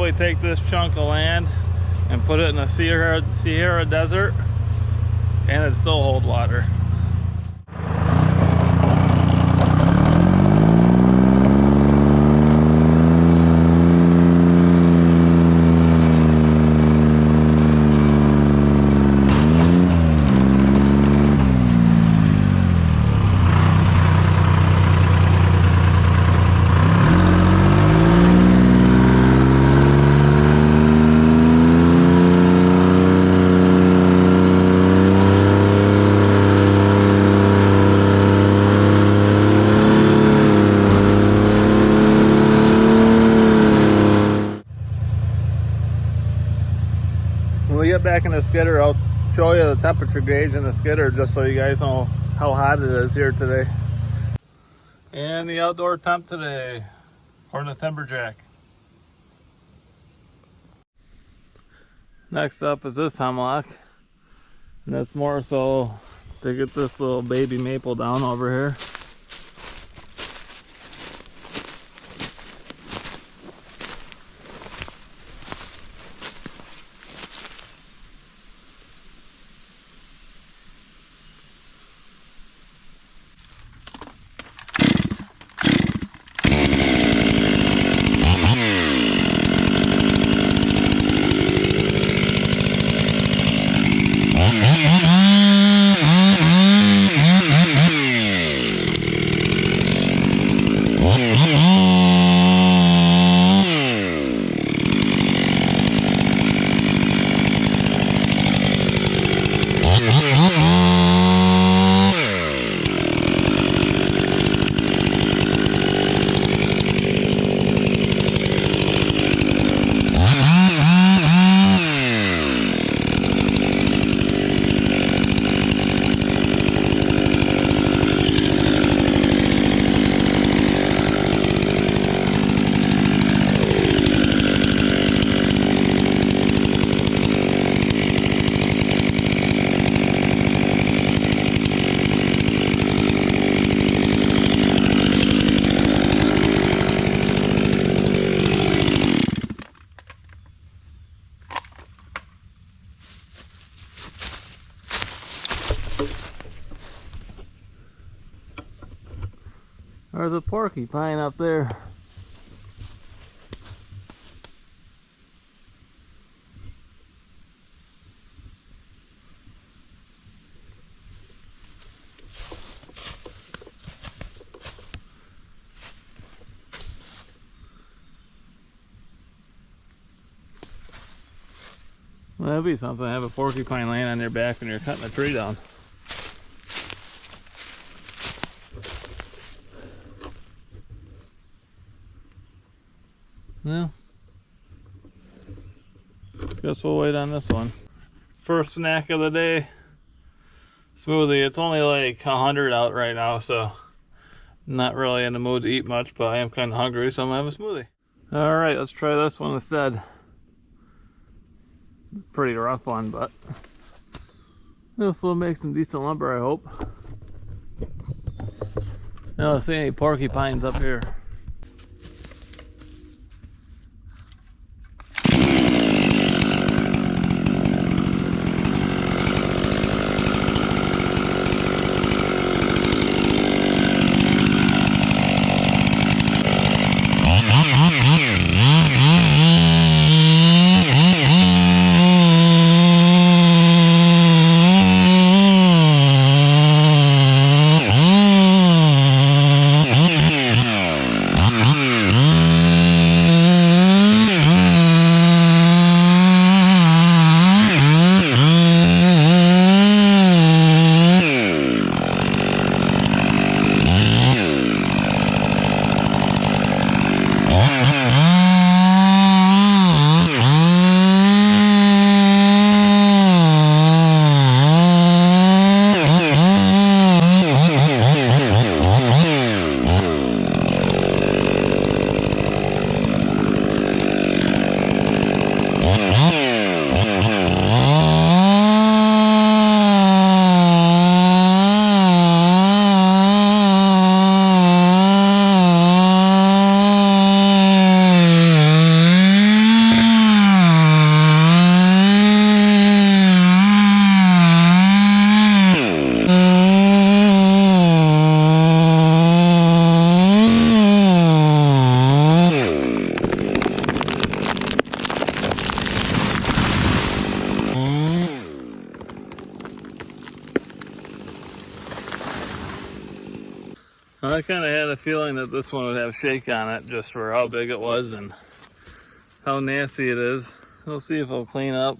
we take this chunk of land and put it in the Sierra Desert, and it still hold water. When we get back in the skidder, I'll show you the temperature gauge in the skidder just so you guys know how hot it is here today. And the outdoor temp today for the timberjack. Next up is this hemlock, and that's more so to get this little baby maple down over here. There's a porcupine up there. Well, that'd be something to have a porcupine laying on your back when you're cutting a tree down. Well, guess we'll wait on this one. First snack of the day, smoothie. It's only like 100 out right now, so I'm not really in the mood to eat much, but I am kind of hungry, so I'm gonna have a smoothie. Alright, let's try this one instead. It's a pretty rough one, but this will make some decent lumber, I hope. I don't see any porcupines up here. I kind of had a feeling that this one would have shake on it just for how big it was and how nasty it is. We'll see if it'll clean up.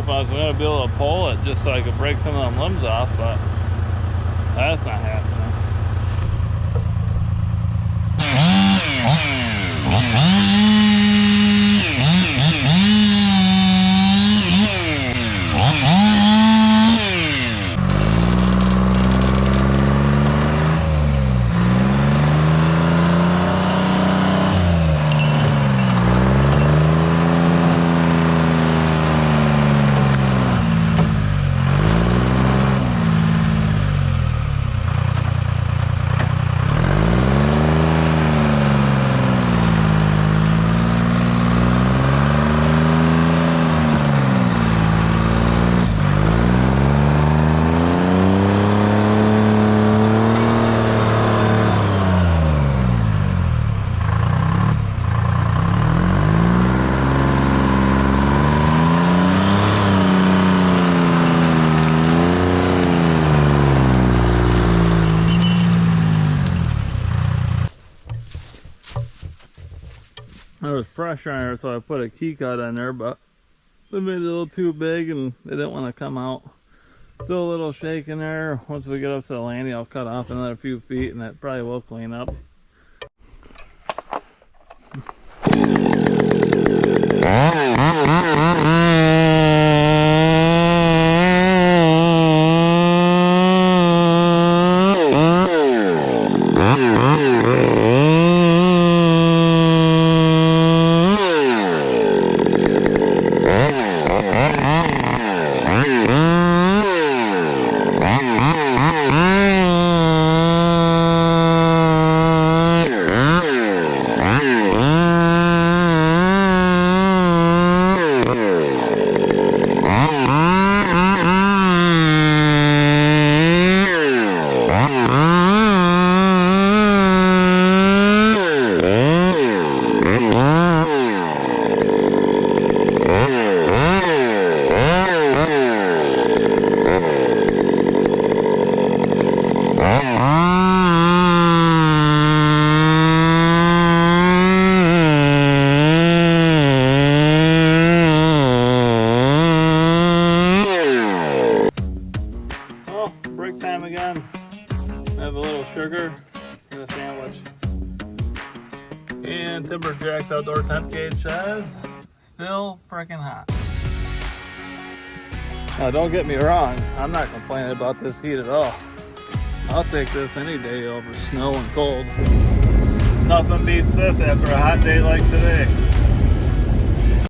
I was going to be able to pull it just so I could break some of them limbs off, but that's not happening. There was pressure on there, so I put a key cut on there, but they made it a little too big and they didn't want to come out. Still a little shake in there. Once we get up to the landing, I'll cut off another few feet and that probably will clean up. Break time again. I have a little sugar and a sandwich. And Timberjack's outdoor temp gauge says, still freaking hot. Now don't get me wrong, I'm not complaining about this heat at all. I'll take this any day over snow and cold. Nothing beats this after a hot day like today.